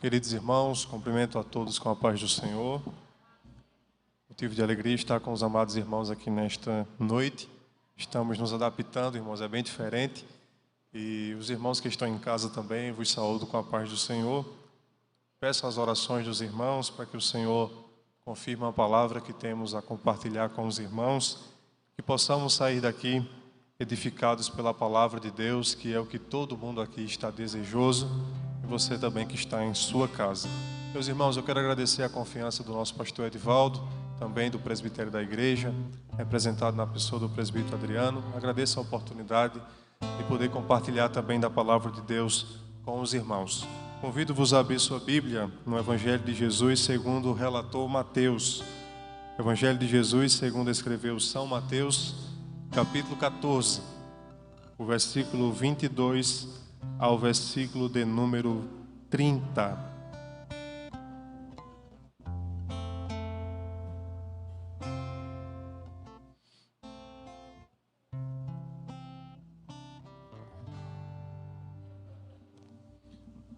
Queridos irmãos, cumprimento a todos com a paz do Senhor. Motivo de alegria estar com os amados irmãos aqui nesta noite. Estamos nos adaptando, irmãos, é bem diferente. E os irmãos que estão em casa também, vos saúdo com a paz do Senhor. Peço as orações dos irmãos para que o Senhor confirme a palavra que temos a compartilhar com os irmãos, que possamos sair daqui edificados pela palavra de Deus, que é o que todo mundo aqui está desejoso, e você também que está em sua casa. Meus irmãos, eu quero agradecer a confiança do nosso pastor Edivaldo, também do presbitério da igreja, representado na pessoa do presbítero Adriano. Agradeço a oportunidade de poder compartilhar também da palavra de Deus com os irmãos. Convido-vos a abrir sua Bíblia no Evangelho de Jesus segundo o relator Mateus. Evangelho de Jesus segundo escreveu São Mateus, capítulo 14, o versículo 22 ao versículo de número 30.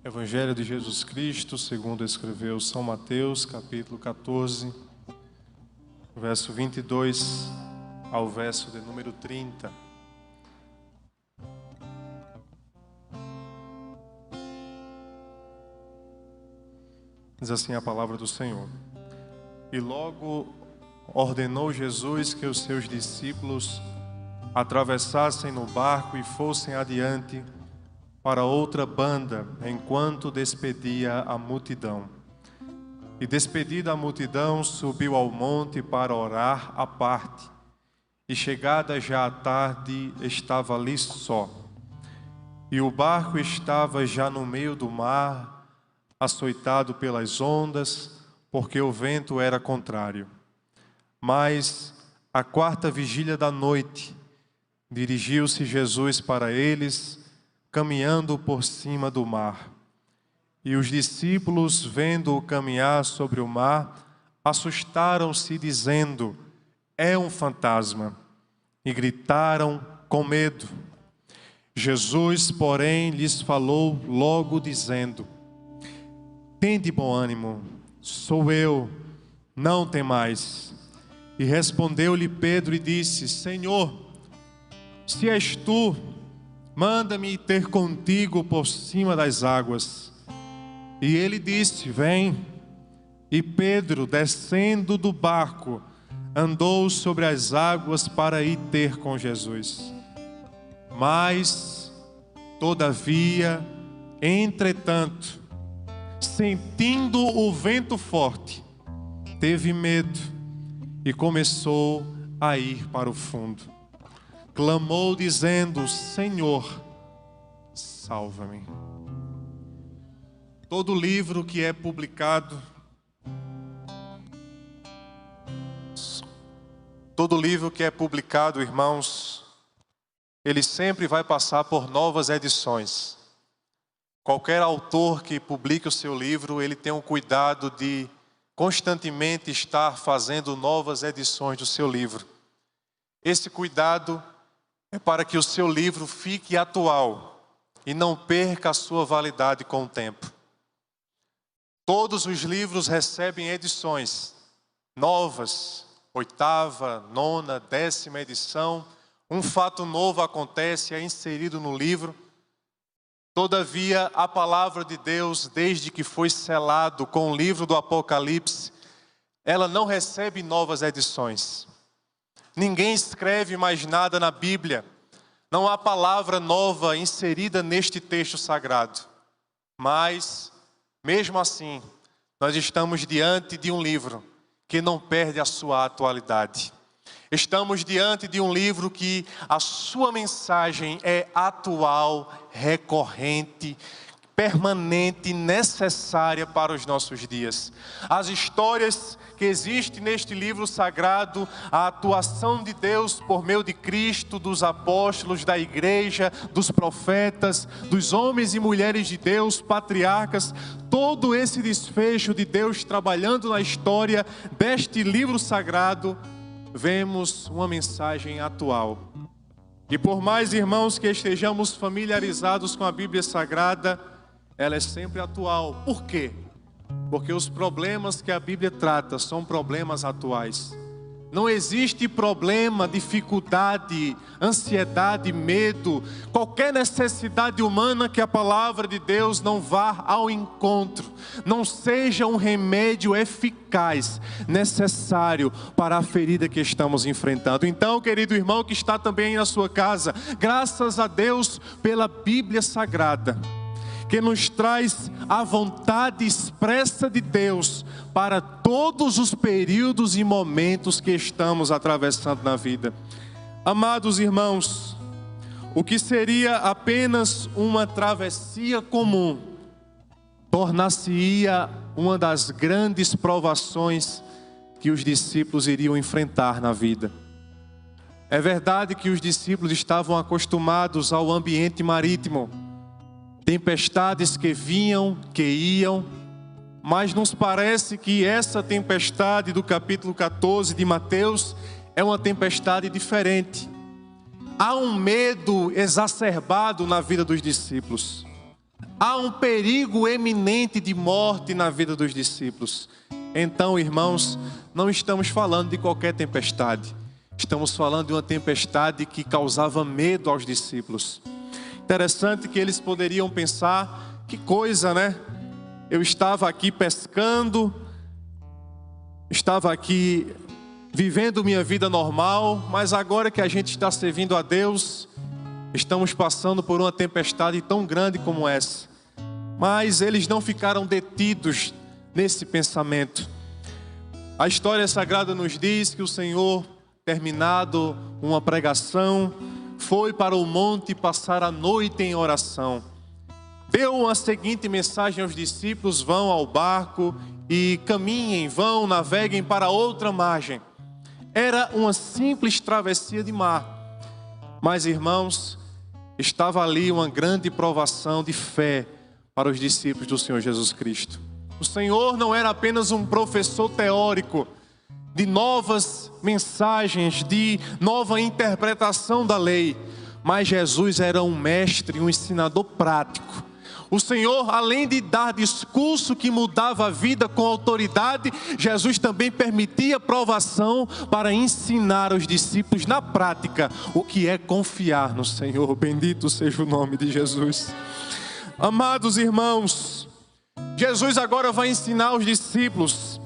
Evangelho de Jesus Cristo, segundo escreveu São Mateus, capítulo 14, verso 22 ao verso de número 30. Diz assim a palavra do Senhor. E logo ordenou Jesus que os seus discípulos atravessassem no barco e fossem adiante para outra banda, enquanto despedia a multidão. E despedida a multidão, subiu ao monte para orar à parte. E chegada já a tarde, estava ali só. E o barco estava já no meio do mar, açoitado pelas ondas, porque o vento era contrário. Mas, à quarta vigília da noite, dirigiu-se Jesus para eles, caminhando por cima do mar. E os discípulos, vendo-o caminhar sobre o mar, assustaram-se, dizendo: é um fantasma, e gritaram com medo. Jesus, porém, lhes falou logo, dizendo: tende bom ânimo, sou eu, não temais. E respondeu-lhe Pedro e disse: Senhor, se és tu, manda-me ter contigo por cima das águas. E ele disse: vem. E Pedro, descendo do barco, andou sobre as águas para ir ter com Jesus. Mas, todavia, entretanto, sentindo o vento forte, teve medo e começou a ir para o fundo. Clamou dizendo: Senhor, salva-me. Todo livro que é publicado, irmãos, ele sempre vai passar por novas edições. Qualquer autor que publique o seu livro, ele tem o cuidado de constantemente estar fazendo novas edições do seu livro. Esse cuidado é para que o seu livro fique atual e não perca a sua validade com o tempo. Todos os livros recebem edições novas, 8ª, 9ª, 10ª edição. Um fato novo acontece, é inserido no livro. Todavia, a palavra de Deus, desde que foi selado com o livro do Apocalipse, ela não recebe novas edições. Ninguém escreve mais nada na Bíblia. Não há palavra nova inserida neste texto sagrado. Mas, mesmo assim, nós estamos diante de um livro que não perde a sua atualidade. Estamos diante de um livro que a sua mensagem é atual, recorrente, permanente, necessária para os nossos dias. As histórias que existem neste livro sagrado, a atuação de Deus por meio de Cristo, dos apóstolos, da igreja, dos profetas, dos homens e mulheres de Deus, patriarcas, todo esse desfecho de Deus trabalhando na história deste livro sagrado, vemos uma mensagem atual. E por mais, irmãos, que estejamos familiarizados com a Bíblia Sagrada, ela é sempre atual. Por quê? Porque os problemas que a Bíblia trata são problemas atuais. Não existe problema, dificuldade, ansiedade, medo, qualquer necessidade humana que a palavra de Deus não vá ao encontro, não seja um remédio eficaz, necessário para a ferida que estamos enfrentando. Então, querido irmão que está também aí na sua casa, graças a Deus pela Bíblia Sagrada, que nos traz a vontade expressa de Deus para todos os períodos e momentos que estamos atravessando na vida. Amados irmãos, o que seria apenas uma travessia comum, tornar-se-ia uma das grandes provações que os discípulos iriam enfrentar na vida. É verdade que os discípulos estavam acostumados ao ambiente marítimo, tempestades que vinham, que iam, mas nos parece que essa tempestade do capítulo 14 de Mateus é uma tempestade diferente. Há um medo exacerbado na vida dos discípulos. Há um perigo eminente de morte na vida dos discípulos. Então, irmãos, não estamos falando de qualquer tempestade. Estamos falando de uma tempestade que causava medo aos discípulos. Interessante que eles poderiam pensar, que coisa, né? Eu estava aqui pescando, estava aqui vivendo minha vida normal, mas agora que a gente está servindo a Deus, estamos passando por uma tempestade tão grande como essa. Mas eles não ficaram detidos nesse pensamento. A história sagrada nos diz que o Senhor, terminado uma pregação, foi para o monte passar a noite em oração. Deu a seguinte mensagem aos discípulos: vão ao barco e caminhem, vão, naveguem para outra margem. Era uma simples travessia de mar. Mas, irmãos, estava ali uma grande provação de fé para os discípulos do Senhor Jesus Cristo. O Senhor não era apenas um professor teórico de novas mensagens, de nova interpretação da lei, mas Jesus era um mestre, um ensinador prático. O Senhor, além de dar discurso que mudava a vida com autoridade, Jesus também permitia provação para ensinar aos discípulos na prática o que é confiar no Senhor. Bendito seja o nome de Jesus. Amados irmãos, Jesus agora vai ensinar aos discípulos.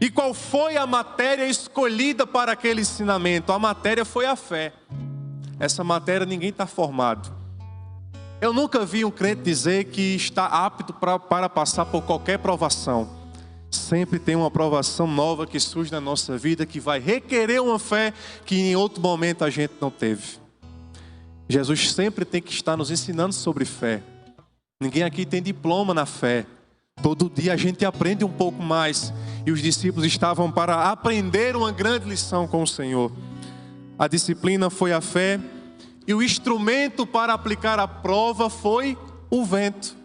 E qual foi a matéria escolhida para aquele ensinamento? A matéria foi a fé. Essa matéria ninguém está formado. Eu nunca vi um crente dizer que está apto para passar por qualquer provação. Sempre tem uma provação nova que surge na nossa vida, que vai requerer uma fé que em outro momento a gente não teve. Jesus sempre tem que estar nos ensinando sobre fé. Ninguém aqui tem diploma na fé. Todo dia a gente aprende um pouco mais. E os discípulos estavam para aprender uma grande lição com o Senhor. A disciplina foi a fé. E o instrumento para aplicar a prova foi o vento.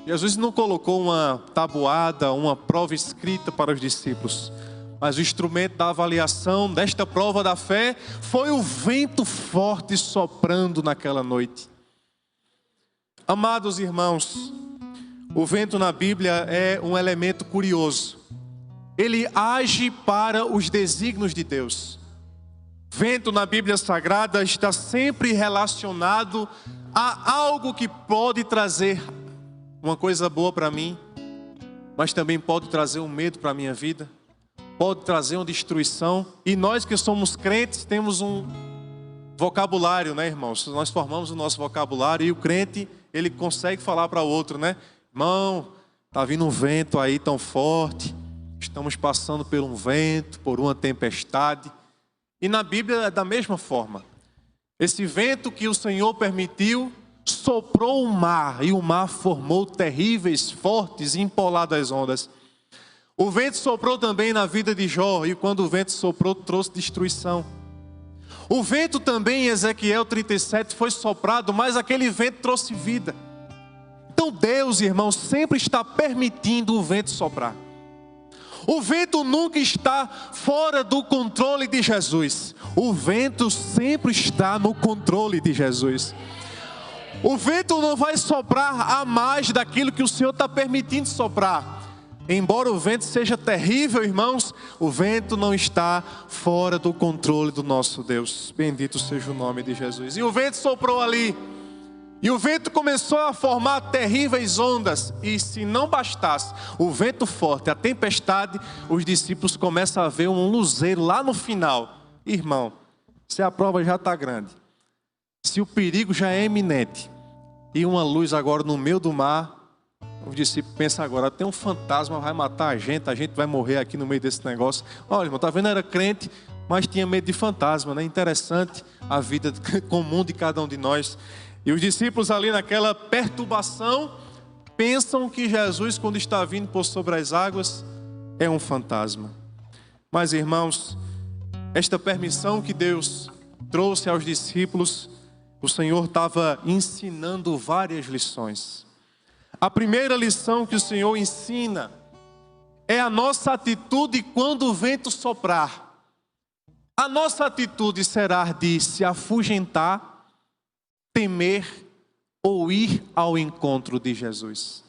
Jesus não colocou uma tabuada, uma prova escrita para os discípulos. Mas o instrumento da avaliação desta prova da fé foi o vento forte soprando naquela noite. Amados irmãos, o vento na Bíblia é um elemento curioso. Ele age para os desígnios de Deus. Vento na Bíblia Sagrada está sempre relacionado a algo que pode trazer uma coisa boa para mim, mas também pode trazer um medo para a minha vida, pode trazer uma destruição. E nós que somos crentes temos um vocabulário, né, irmãos? Nós formamos o nosso vocabulário e o crente, ele consegue falar para o outro, né? Irmão, está vindo um vento aí tão forte, estamos passando por um vento, por uma tempestade. E na Bíblia é da mesma forma. Esse vento que o Senhor permitiu, soprou o mar, e o mar formou terríveis, fortes e empoladas ondas. O vento soprou também na vida de Jó, e quando o vento soprou, trouxe destruição. O vento também em Ezequiel 37 foi soprado, mas aquele vento trouxe vida. Então Deus, irmãos, sempre está permitindo o vento soprar. O vento nunca está fora do controle de Jesus. O vento sempre está no controle de Jesus. O vento não vai soprar a mais daquilo que o Senhor está permitindo soprar. Embora o vento seja terrível, irmãos, o vento não está fora do controle do nosso Deus. Bendito seja o nome de Jesus. E o vento soprou ali. E o vento começou a formar terríveis ondas. E se não bastasse o vento forte, a tempestade, os discípulos começam a ver um luzeiro lá no final. Irmão, se a prova já está grande, se o perigo já é iminente, e uma luz agora no meio do mar, os discípulos pensam agora, tem um fantasma, vai matar a gente vai morrer aqui no meio desse negócio. Olha, irmão, tá vendo? Era crente, mas tinha medo de fantasma, né? Interessante a vida comum de cada um de nós. E os discípulos ali naquela perturbação, pensam que Jesus, quando está vindo por sobre as águas, é um fantasma. Mas, irmãos, esta permissão que Deus trouxe aos discípulos, o Senhor estava ensinando várias lições. A primeira lição que o Senhor ensina é a nossa atitude quando o vento soprar. A nossa atitude será de se afugentar, temer ou ir ao encontro de Jesus.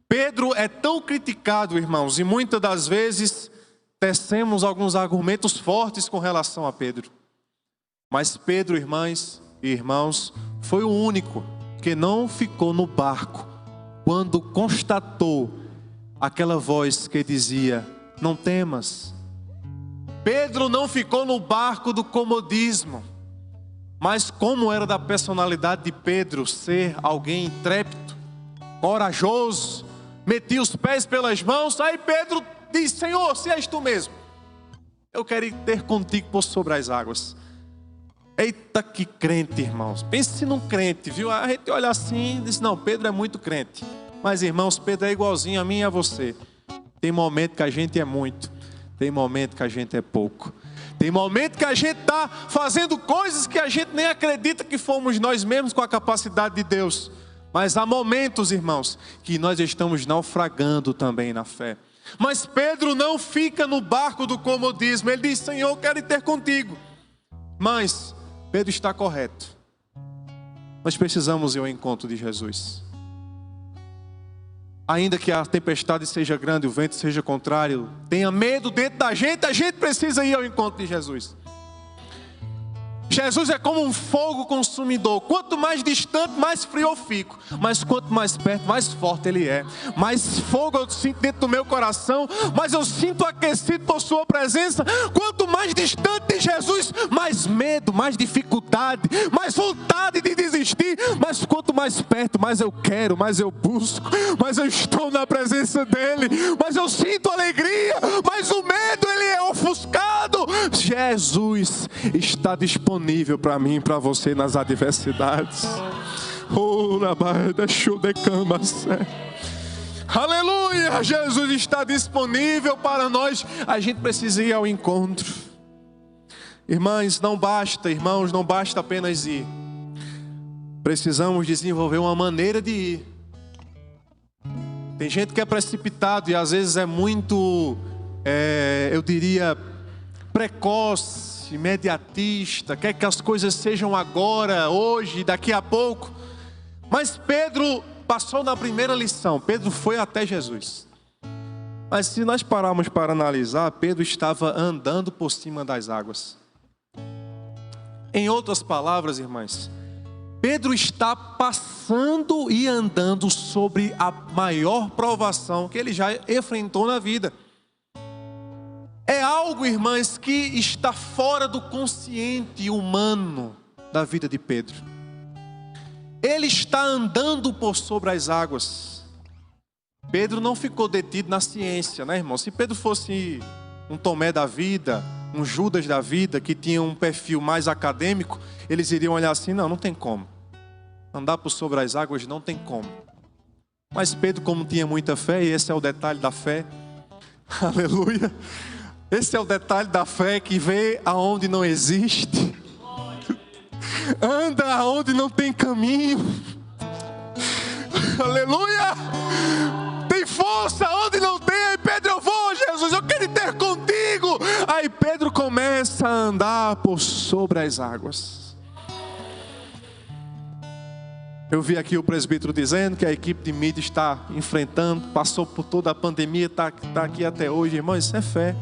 Pedro é tão criticado, irmãos, e muitas das vezes tecemos alguns argumentos fortes com relação a Pedro. Mas Pedro, irmãs e irmãos, foi o único que não ficou no barco quando constatou aquela voz que dizia: não temas. Pedro não ficou no barco do comodismo, mas como era da personalidade de Pedro ser alguém intrépido, corajoso, metia os pés pelas mãos, aí Pedro diz: Senhor, se és tu mesmo, eu quero ir ter contigo por sobre as águas. Eita, que crente, irmãos. Pense num crente, viu? A gente olha assim e diz: não, Pedro é muito crente. Mas, irmãos, Pedro é igualzinho a mim e a você. Tem momento que a gente é muito, tem momento que a gente é pouco. Tem momento que a gente está fazendo coisas que a gente nem acredita que fomos nós mesmos com a capacidade de Deus. Mas há momentos, irmãos, que nós estamos naufragando também na fé. Mas Pedro não fica no barco do comodismo. Ele diz: Senhor, eu quero ir ter contigo. Mas Pedro está correto. Nós precisamos ir ao encontro de Jesus. Ainda que a tempestade seja grande, o vento seja contrário, tenha medo dentro da gente, a gente precisa ir ao encontro de Jesus. Jesus é como um fogo consumidor. Quanto mais distante, mais frio eu fico. Mas quanto mais perto, mais forte Ele é. Mais fogo eu sinto dentro do meu coração, mas eu sinto aquecido por Sua presença. Quanto mais distante de Jesus, mais medo, mais dificuldade, mais vontade de desistir. Mas quanto mais perto, mais eu quero, mais eu busco, mais eu estou na presença dEle. Mas eu sinto alegria, mas o medo ele é ofuscado. Jesus está disponível para mim e para você nas adversidades. Aleluia! Jesus está disponível para nós. A gente precisa ir ao encontro. Irmãs, não basta, irmãos, não basta apenas ir. Precisamos desenvolver uma maneira de ir. Tem gente que é precipitado e às vezes é muito, eu diria, precoce, imediatista, quer que as coisas sejam agora, hoje, daqui a pouco. Mas Pedro passou na primeira lição. Pedro foi até Jesus. Mas se nós pararmos para analisar, Pedro estava andando por cima das águas. Em outras palavras, irmãs, Pedro está passando e andando sobre a maior provação que ele já enfrentou na vida. É algo, irmãs, que está fora do consciente humano da vida de Pedro. Ele está andando por sobre as águas. Pedro não ficou detido na ciência, né, irmão? Se Pedro fosse um Tomé da vida, um Judas da vida, que tinha um perfil mais acadêmico, eles iriam olhar assim: não tem como. Andar por sobre as águas não tem como. Mas Pedro, como tinha muita fé, e esse é o detalhe da fé, aleluia, esse é o detalhe da fé que vê aonde não existe, anda aonde não tem caminho, aleluia, tem força onde não tem. Aí Pedro: eu vou, Jesus, eu quero ter contigo. Aí Pedro começa a andar por sobre as águas. Eu vi aqui o presbítero dizendo que a equipe de mídia está enfrentando, passou por toda a pandemia, está aqui até hoje. Irmão, isso é fé.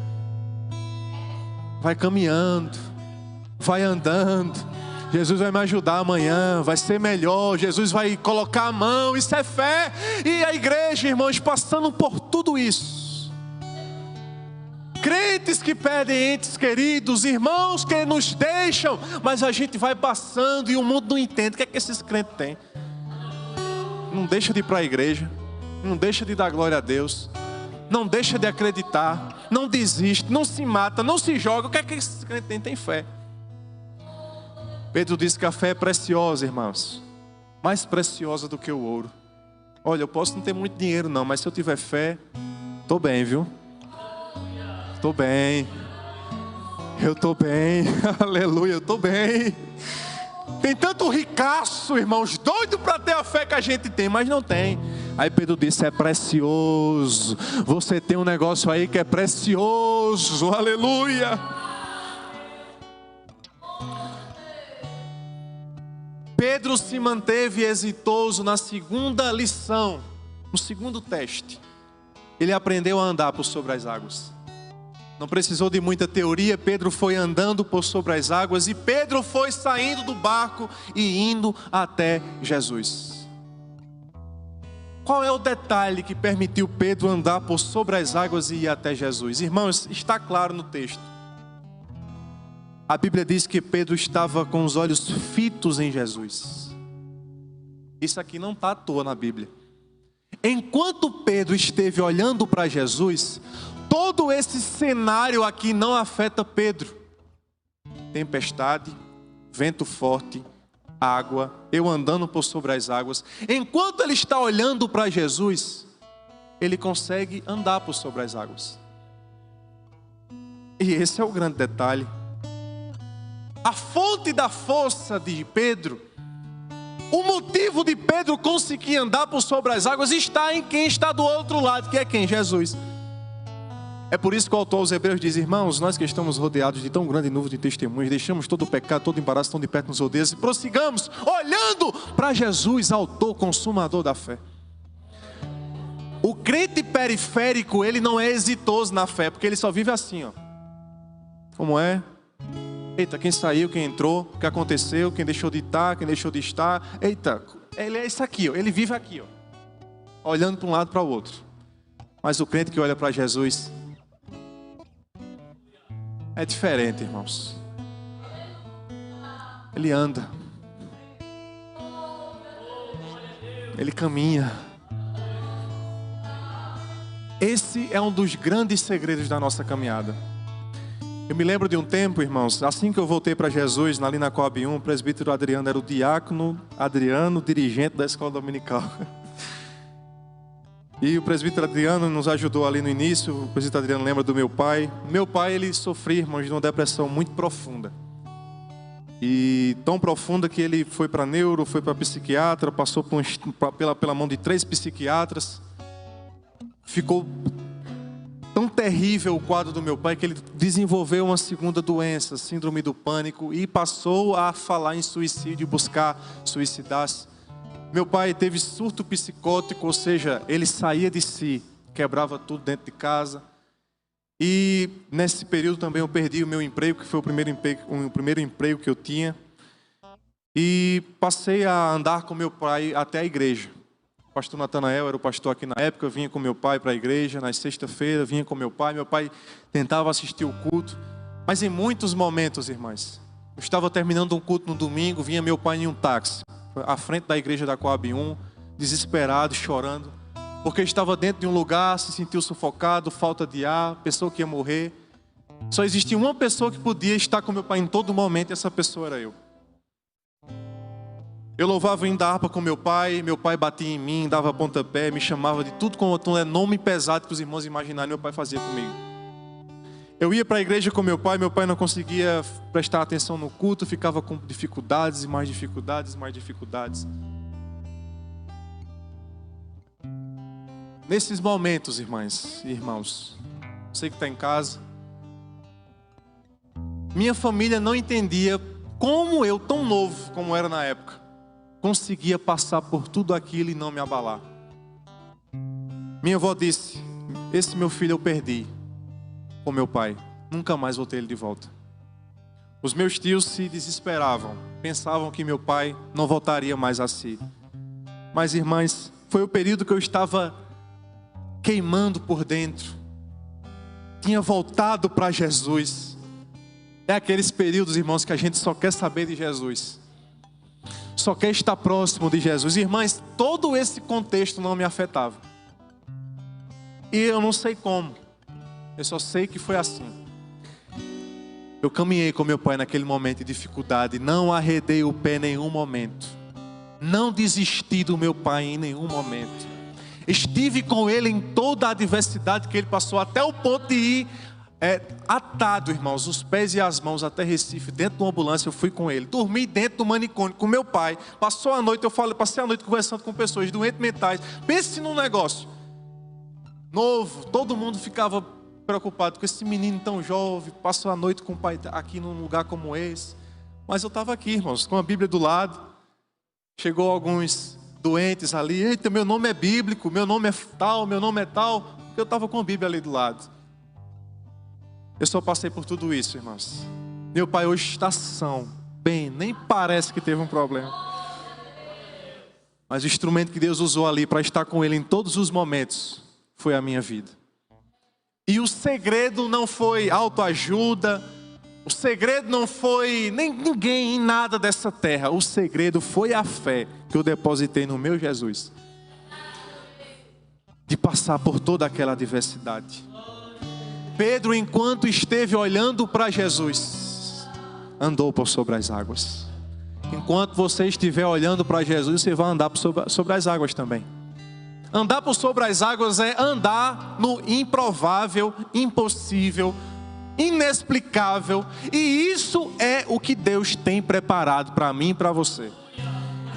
Vai caminhando, vai andando. Jesus vai me ajudar amanhã, vai ser melhor. Jesus vai colocar a mão, isso é fé. E a igreja, irmãos, passando por tudo isso. Crentes que perdem entes queridos, irmãos que nos deixam, mas a gente vai passando e o mundo não entende. O que é que esses crentes têm? Não deixa de ir para a igreja, não deixa de dar glória a Deus, não deixa de acreditar, não desiste, não se mata, não se joga. O que é que esses crentes têm? Tem fé. Pedro disse que a fé é preciosa, irmãos, mais preciosa do que o ouro. Olha, eu posso não ter muito dinheiro não, mas se eu tiver fé, estou bem, viu? Estou bem, eu estou bem, aleluia, eu estou bem. Tem tanto ricaço, irmãos, doido para ter a fé que a gente tem, mas não tem. Aí Pedro disse, é precioso. Você tem um negócio aí que é precioso, aleluia. Pedro se manteve exitoso na segunda lição, no segundo teste. Ele aprendeu a andar por sobre as águas. Não precisou de muita teoria, Pedro foi andando por sobre as águas e Pedro foi saindo do barco e indo até Jesus. Qual é o detalhe que permitiu Pedro andar por sobre as águas e ir até Jesus? Irmãos, está claro no texto. A Bíblia diz que Pedro estava com os olhos fitos em Jesus. Isso aqui não está à toa na Bíblia. Enquanto Pedro esteve olhando para Jesus, todo esse cenário aqui não afeta Pedro. Tempestade, vento forte, água, eu andando por sobre as águas. Enquanto ele está olhando para Jesus, ele consegue andar por sobre as águas. E esse é o grande detalhe. A fonte da força de Pedro, o motivo de Pedro conseguir andar por sobre as águas está em quem está do outro lado, que é quem? Jesus. É por isso que o autor aos Hebreus diz, irmãos, nós que estamos rodeados de tão grande nuvem de testemunhas, deixamos todo o pecado, todo o embaraço tão de perto nos rodeia e prossigamos, olhando para Jesus, autor, consumador da fé. O crente periférico, ele não é exitoso na fé, porque ele só vive assim, ó. Como é? Eita, quem saiu, quem entrou, o que aconteceu, quem deixou de estar, quem deixou de estar. Eita, ele é isso aqui, ó. Ele vive aqui, ó, olhando para um lado para o outro. Mas o crente que olha para Jesus é diferente, irmãos. Ele anda, ele caminha. Esse é um dos grandes segredos da nossa caminhada. Eu me lembro de um tempo, irmãos, assim que eu voltei para Jesus, ali na Coab 1, o presbítero Adriano era o diácono Adriano, dirigente da escola dominical. E o presbítero Adriano nos ajudou ali no início. O presbítero Adriano lembra do meu pai. Meu pai, ele sofria, irmãos, de uma depressão muito profunda. E tão profunda que ele foi para neuro, foi para psiquiatra, passou pela mão de 3 psiquiatras. Ficou tão terrível o quadro do meu pai que ele desenvolveu uma segunda doença, síndrome do pânico, e passou a falar em suicídio, buscar suicidar-se. Meu pai teve surto psicótico, ou seja, ele saía de si, quebrava tudo dentro de casa. E nesse período também eu perdi o meu emprego, que foi o primeiro emprego que eu tinha. E passei a andar com meu pai até a igreja. O pastor Natanael era o pastor aqui na época, eu vinha com meu pai para a igreja, nas sexta-feiras, vinha com meu pai tentava assistir o culto. Mas em muitos momentos, irmãs, eu estava terminando um culto no domingo, vinha meu pai em um táxi, à frente da igreja da Coab 1, desesperado, chorando, porque estava dentro de um lugar, se sentiu sufocado, falta de ar, pessoa que ia morrer. Só existia uma pessoa que podia estar com meu pai em todo momento, e essa pessoa era eu. Eu louvava o hino da harpa com meu pai batia em mim, dava pontapé, me chamava de tudo com é nome pesado que os irmãos imaginarem, meu pai fazia comigo. Eu ia para a igreja com meu pai não conseguia prestar atenção no culto, ficava com dificuldades e mais dificuldades, mais dificuldades. Nesses momentos, irmãs e irmãos, você que está em casa, minha família não entendia como eu, tão novo como era na época, conseguia passar por tudo aquilo e não me abalar. Minha avó disse: esse meu filho eu perdi com meu pai, nunca mais vou ter ele de volta. Os meus tios se desesperavam, pensavam que meu pai não voltaria mais a si. Mas, irmãs, foi o período que eu estava queimando por dentro, tinha voltado para Jesus. É aqueles períodos, irmãos, que a gente só quer saber de Jesus, só quer estar próximo de Jesus. Irmãs, todo esse contexto não me afetava, e eu não sei como, eu só sei que foi assim. Eu caminhei com meu pai naquele momento de dificuldade, não arredei o pé em nenhum momento, não desisti do meu pai em nenhum momento. Estive com ele em toda a adversidade que ele passou, até o ponto de ir atado, irmãos, os pés e as mãos até Recife, dentro de uma ambulância. Eu fui com ele, dormi dentro do manicômio com meu pai. Passou a noite, passei a noite conversando com pessoas doentes mentais. Pense num negócio novo, todo mundo ficava preocupado com esse menino tão jovem, passou a noite com o pai aqui num lugar como esse. Mas eu estava aqui, irmãos, com a Bíblia do lado. Chegou alguns doentes ali: eita, meu nome é bíblico, meu nome é tal, meu nome é tal. Porque eu estava com a Bíblia ali do lado. Eu só passei por tudo isso, irmãos. Meu pai hoje está são, bem, nem parece que teve um problema. Mas o instrumento que Deus usou ali para estar com ele em todos os momentos foi a minha vida. E o segredo não foi autoajuda, o segredo não foi nem ninguém em nada dessa terra. O segredo foi a fé que eu depositei no meu Jesus, de passar por toda aquela adversidade. Pedro, enquanto esteve olhando para Jesus, andou por sobre as águas. Enquanto você estiver olhando para Jesus, você vai andar sobre as águas também. Andar por sobre as águas é andar no improvável, impossível, inexplicável. E isso é o que Deus tem preparado para mim e para você.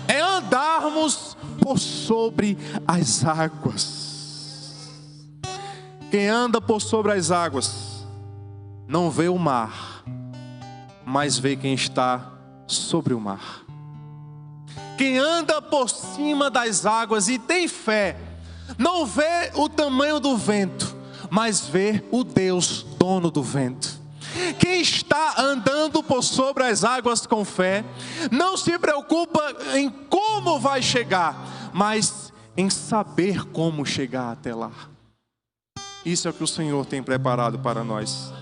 É andarmos por sobre as águas. Quem anda por sobre as águas não vê o mar, mas vê quem está sobre o mar. Quem anda por cima das águas e tem fé, não vê o tamanho do vento, mas vê o Deus dono do vento. Quem está andando por sobre as águas com fé, não se preocupa em como vai chegar, mas em saber como chegar até lá. Isso é o que o Senhor tem preparado para nós.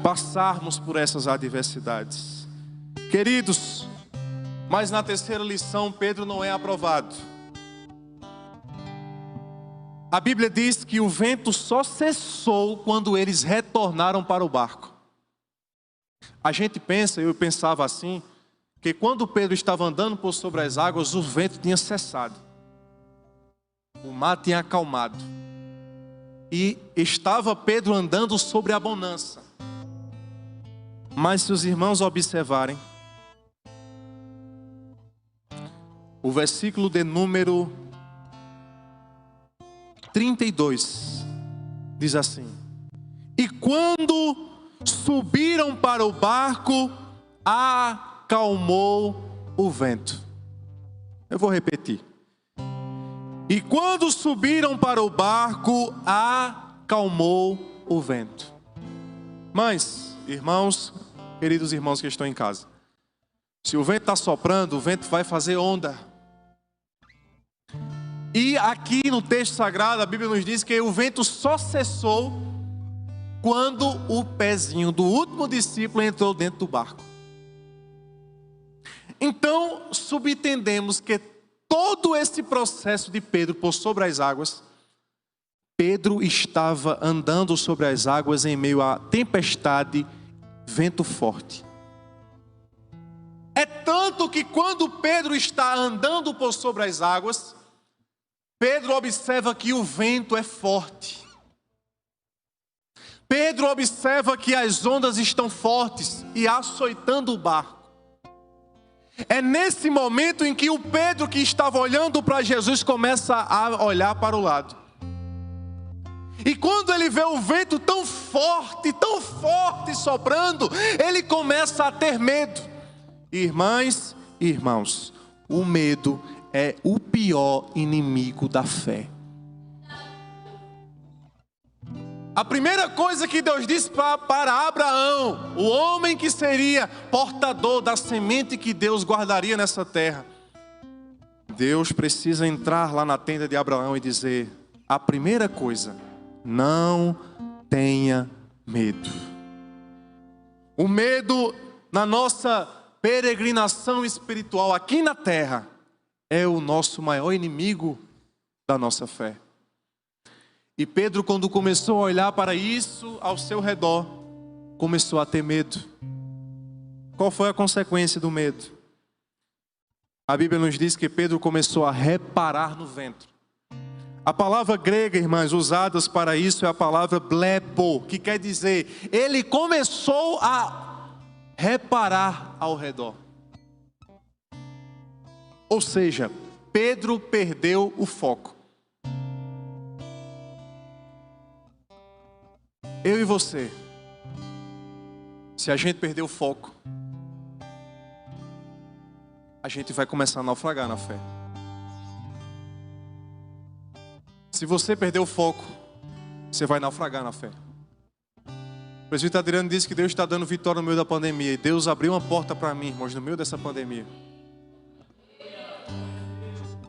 Passarmos por essas adversidades. Queridos, mas na terceira lição, Pedro não é aprovado. A Bíblia diz que o vento só cessou quando eles retornaram para o barco. A gente pensa, eu pensava assim, que quando Pedro estava andando por sobre as águas, o vento tinha cessado. O mar tinha acalmado. E estava Pedro andando sobre a bonança. Mas se os irmãos observarem, o versículo de número 32 diz assim: e quando subiram para o barco, acalmou o vento. Eu vou repetir. E quando subiram para o barco, acalmou o vento. Mas, irmãos, queridos irmãos que estão em casa, se o vento está soprando, o vento vai fazer onda. E aqui no texto sagrado, a Bíblia nos diz que o vento só cessou quando o pezinho do último discípulo entrou dentro do barco. Então, subentendemos que todo esse processo de Pedro por sobre as águas, Pedro estava andando sobre as águas em meio a tempestade, vento forte. É tanto que quando Pedro está andando por sobre as águas, Pedro observa que o vento é forte. Pedro observa que as ondas estão fortes e açoitando o barco. É nesse momento em que o Pedro, que estava olhando para Jesus, começa a olhar para o lado. E quando ele vê o vento tão forte soprando, ele começa a ter medo. Irmãs e irmãos, o medo é o pior inimigo da fé. A primeira coisa que Deus disse para Abraão, o homem que seria portador da semente que Deus guardaria nessa terra, Deus precisa entrar lá na tenda de Abraão e dizer: a primeira coisa, não tenha medo. O medo na nossa peregrinação espiritual aqui na terra é o nosso maior inimigo da nossa fé. E Pedro, quando começou a olhar para isso ao seu redor, começou a ter medo. Qual foi a consequência do medo? A Bíblia nos diz que Pedro começou a reparar no vento. A palavra grega, irmãs, usadas para isso é a palavra blepo, que quer dizer, ele começou a reparar ao redor. Ou seja, Pedro perdeu o foco. Eu e você, se a gente perder o foco, a gente vai começar a naufragar na fé. Se você perder o foco, você vai naufragar na fé. O presbítero Adriano disse que Deus está dando vitória no meio da pandemia. E Deus abriu uma porta para mim, irmãos, no meio dessa pandemia.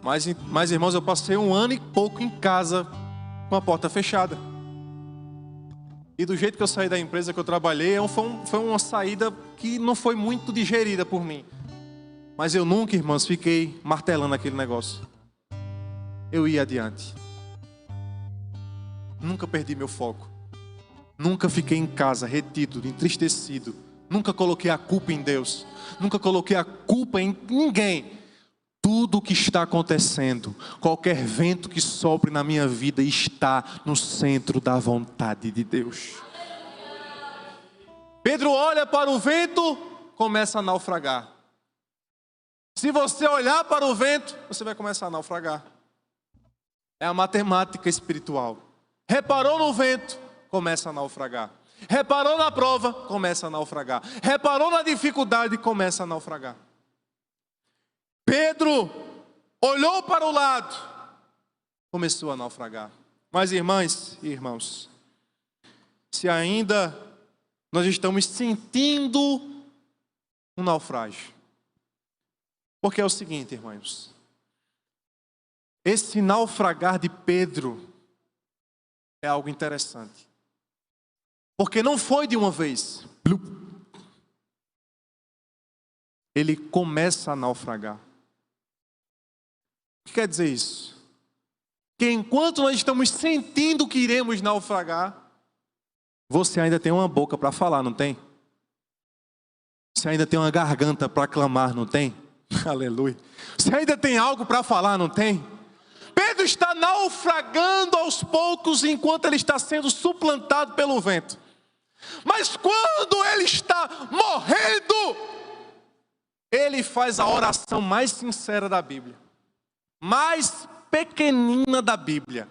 Mas irmãos, eu passei 1 ano e pouco em casa com a porta fechada. E do jeito que eu saí da empresa que eu trabalhei, foi uma saída que não foi muito digerida por mim. Mas eu nunca, irmãos, fiquei martelando aquele negócio. Eu ia adiante. Nunca perdi meu foco. Nunca fiquei em casa retido, entristecido. Nunca coloquei a culpa em Deus. Nunca coloquei a culpa em ninguém. Tudo o que está acontecendo, qualquer vento que sopre na minha vida, está no centro da vontade de Deus. Pedro olha para o vento, começa a naufragar. Se você olhar para o vento, você vai começar a naufragar. É a matemática espiritual. Reparou no vento, começa a naufragar. Reparou na prova, começa a naufragar. Reparou na dificuldade, começa a naufragar. Pedro olhou para o lado, começou a naufragar. Mas irmãs e irmãos, se ainda nós estamos sentindo um naufrágio, porque é o seguinte, irmãos, esse naufragar de Pedro é algo interessante, porque não foi de uma vez. Ele começa a naufragar. O que quer dizer isso? Que enquanto nós estamos sentindo que iremos naufragar, você ainda tem uma boca para falar, não tem? Você ainda tem uma garganta para clamar, não tem? Aleluia. Você ainda tem algo para falar, não tem? Pedro está naufragando aos poucos enquanto ele está sendo suplantado pelo vento. Mas quando ele está morrendo, ele faz a oração mais sincera da Bíblia, mais pequenina da Bíblia.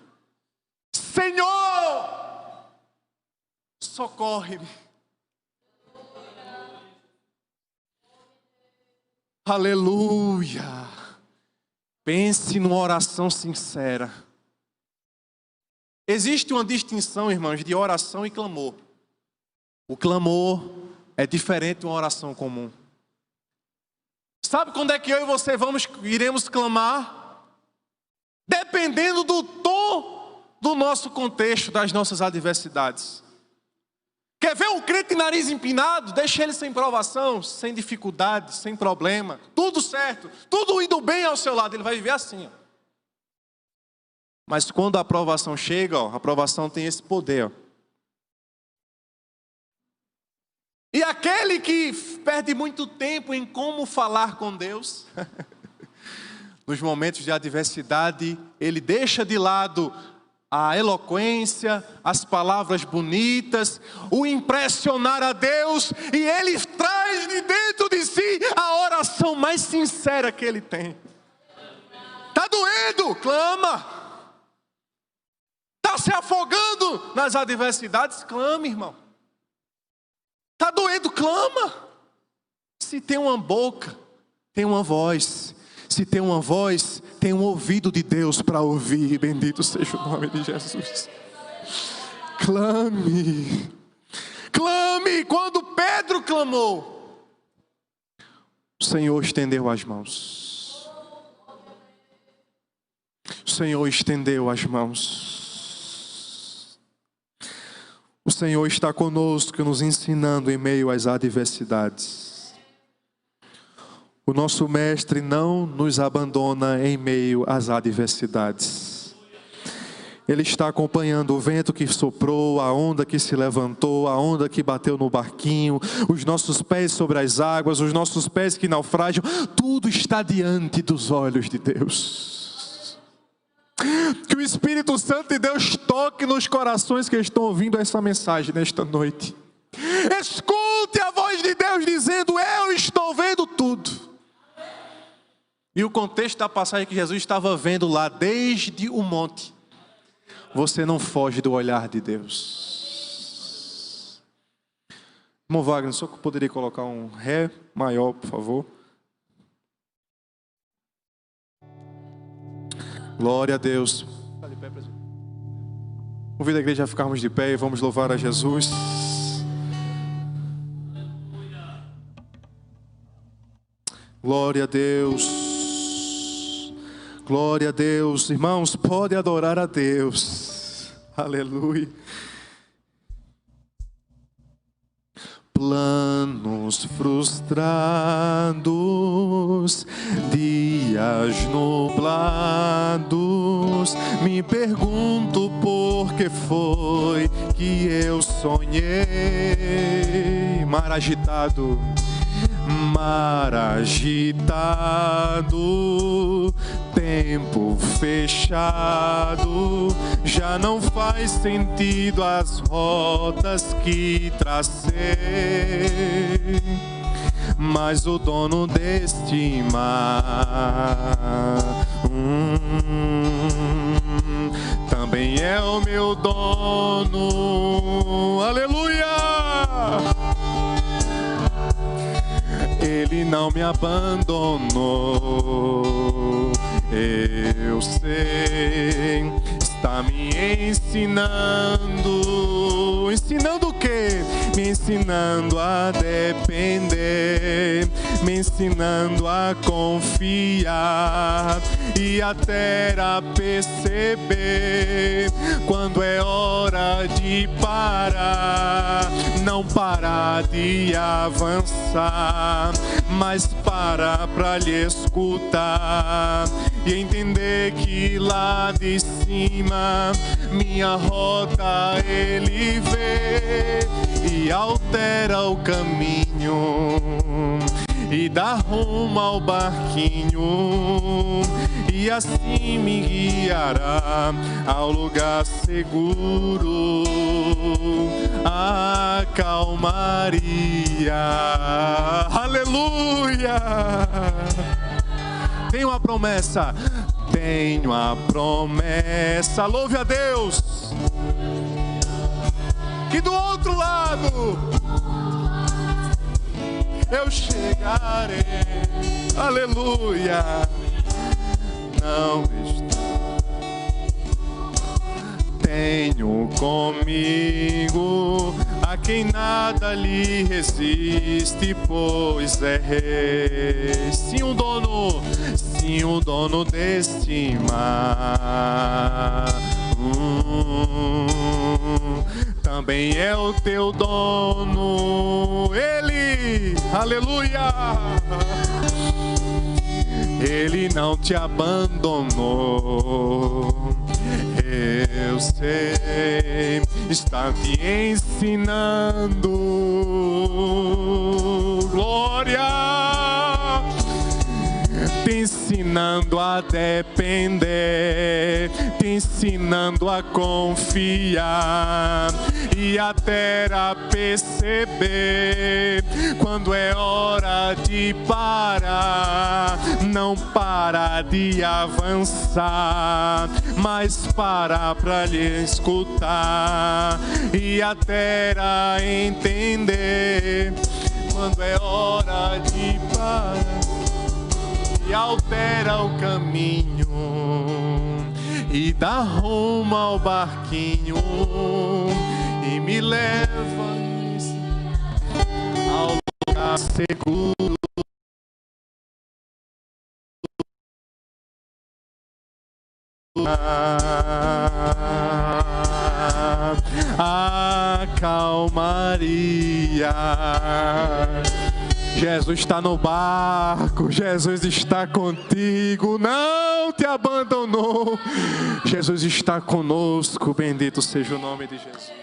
Senhor, socorre-me. Aleluia. Pense numa oração sincera. Existe uma distinção, irmãos, de oração e clamor. O clamor é diferente de uma oração comum. Sabe quando é que eu e você iremos clamar? Dependendo do tom do nosso contexto, das nossas adversidades. Quer ver um crente nariz empinado? Deixa ele sem provação, sem dificuldade, sem problema, tudo certo, tudo indo bem ao seu lado, ele vai viver assim. Mas quando a aprovação chega, a aprovação tem esse poder. E aquele que perde muito tempo em como falar com Deus, nos momentos de adversidade, ele deixa de lado a eloquência, as palavras bonitas, o impressionar a Deus, e ele traz de dentro de si a oração mais sincera que ele tem. Está doendo? Clama. Está se afogando nas adversidades? Clame, irmão. Está doendo? Clama. Se tem uma boca, tem uma voz. Se tem uma voz, tem um ouvido de Deus para ouvir. Bendito seja o nome de Jesus. Clame. Clame. Quando Pedro clamou, o Senhor estendeu as mãos. O Senhor estendeu as mãos. O Senhor está conosco, nos ensinando em meio às adversidades. O nosso Mestre não nos abandona em meio às adversidades. Ele está acompanhando o vento que soprou, a onda que se levantou, a onda que bateu no barquinho, os nossos pés sobre as águas, os nossos pés que naufragam. Tudo está diante dos olhos de Deus. Que o Espírito Santo de Deus toque nos corações que estão ouvindo essa mensagem nesta noite. Escute a voz de Deus dizendo: eu estou vendo tudo. E o contexto da passagem que Jesus estava vendo lá desde o monte. Você não foge do olhar de Deus. Irmão Wagner, só que eu poderia colocar um Ré maior, por favor. Glória a Deus. Convido a igreja a ficarmos de pé e vamos louvar a Jesus. Glória a Deus. Glória a Deus. Irmãos, pode adorar a Deus. Aleluia. Planos frustrados, dias nublados, me pergunto por que foi que eu sonhei. Mar agitado, tempo fechado, já não faz sentido as rotas que tracei, mas o dono deste mar também é o meu dono. Aleluia! Ele não me abandonou, eu sei, está me ensinando. Ensinando o quê? Me ensinando a depender, me ensinando a confiar e até a perceber quando é hora de parar. Não parar de avançar, mas parar pra lhe escutar e entender que lá de cima minha rota ele vê e altera o caminho e dá rumo ao barquinho, e assim me guiará ao lugar seguro, a calmaria. Aleluia! Tenho a promessa, tenho a promessa, louve a Deus, que do outro lado eu chegarei. Aleluia! Não estou. Tenho comigo a quem nada lhe resiste, pois é rei. Sim, o dono deste mar. Também é o teu dono, ele, aleluia, ele não te abandonou, eu sei, está te ensinando, glória, te ensinando a depender, te ensinando a confiar e até a perceber quando é hora de parar. Não para de avançar, mas para pra lhe escutar e até a entender quando é hora de parar. e altera o caminho e dá rumo ao barquinho e me leva ao lugar seguro. A calmaria. Jesus está no barco, Jesus está contigo, não te abandonou. Jesus está conosco, bendito seja o nome de Jesus.